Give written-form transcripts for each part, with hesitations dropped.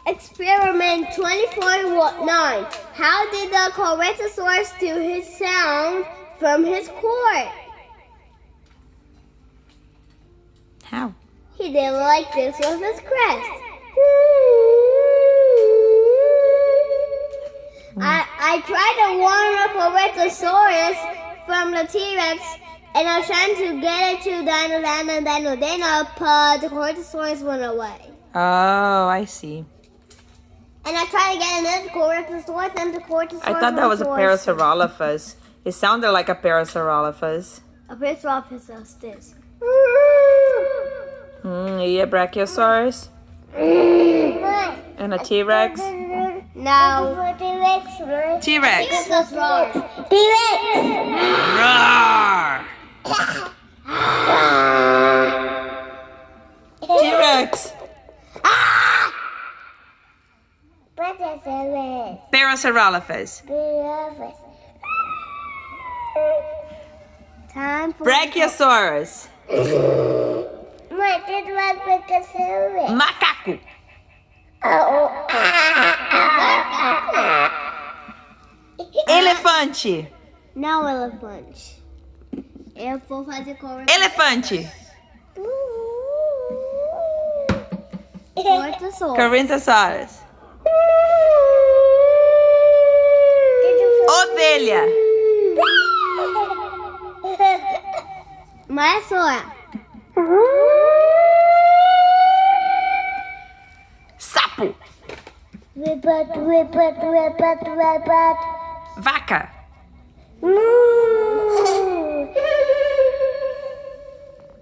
Experiment 24-9. How did the Corythosaurus do his sound from his core? How? He did like this with his crest. I tried to warn the Corythosaurus from the T-Rex, and I was trying to get it to Dino, but the Corythosaurus went away. Oh, I see. And I tried to get another Corythosaurus, and the Corythosaurus I thought that was a Parasaurolophus. It sounded like a Parasaurolophus. A Parasaurolophus is this. E a Brachiosaurus? And a T-Rex? No. T-Rex. That's wrong. Roar! T-Rex. Parasaurolophus. Time for Brachiosaurus. Macaco. Elefante. Não, elefante. Eu vou fazer com Elefante. Corythosaurus. Corythosaurus. Ovelha. Mas só. Sapo. Vaca.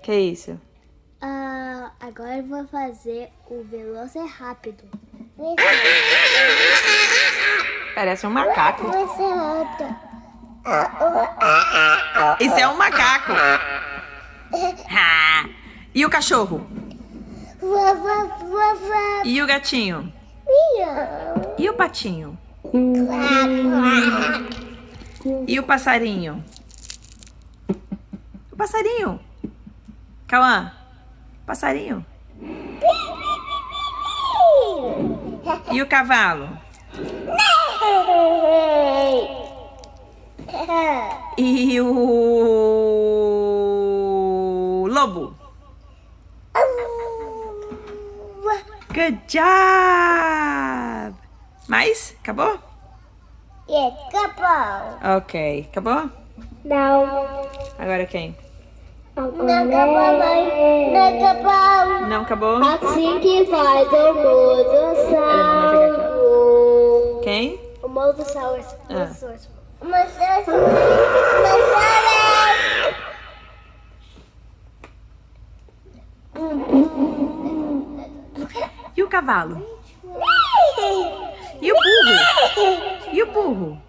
Que isso? Agora eu vou fazer o Velociraptor. Parece um macaco. Isso é um macaco. Ah. E o cachorro? E o gatinho? E o patinho? E o passarinho? O passarinho? Cauã? Passarinho? E o cavalo? E o lobo? Good job! Mais? Acabou? Acabou. Ok. Acabou? Não. Agora quem? Não acabou, mãe. Não acabou. Não acabou? Assim que faz o Mosasaurus. Quem? O Mosasaurus. Ah. E o cavalo? E o burro? E o burro?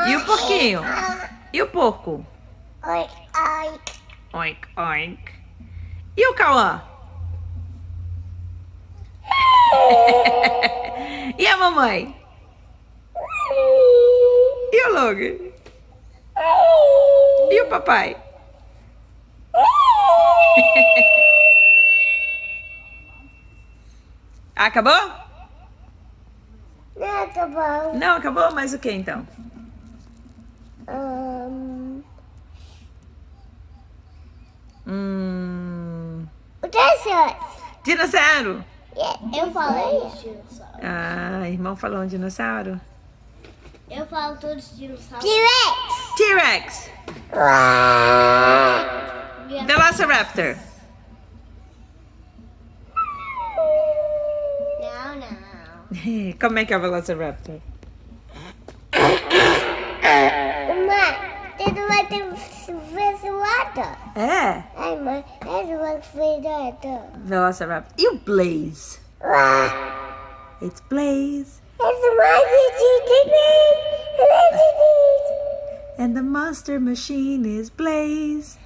E o porquinho? E o porco? Oink, oink. E o Cauã? E a mamãe? E o Logan? E o papai? Acabou? Não acabou. Não, acabou? Mas o que então? O terceiro. Dinossauro? Eu falei dinossauro. Ah, irmão falou um dinossauro. Eu falo todos os dinossauros. T-Rex. Velociraptor. Não. Como é que é o Velociraptor? Mãe, tu vai ter velocidade. É? Ai, mãe, essa velocidade. Velociraptor. E o Blaze? It's Blaze. Essa mais And the monster machine is Blaze.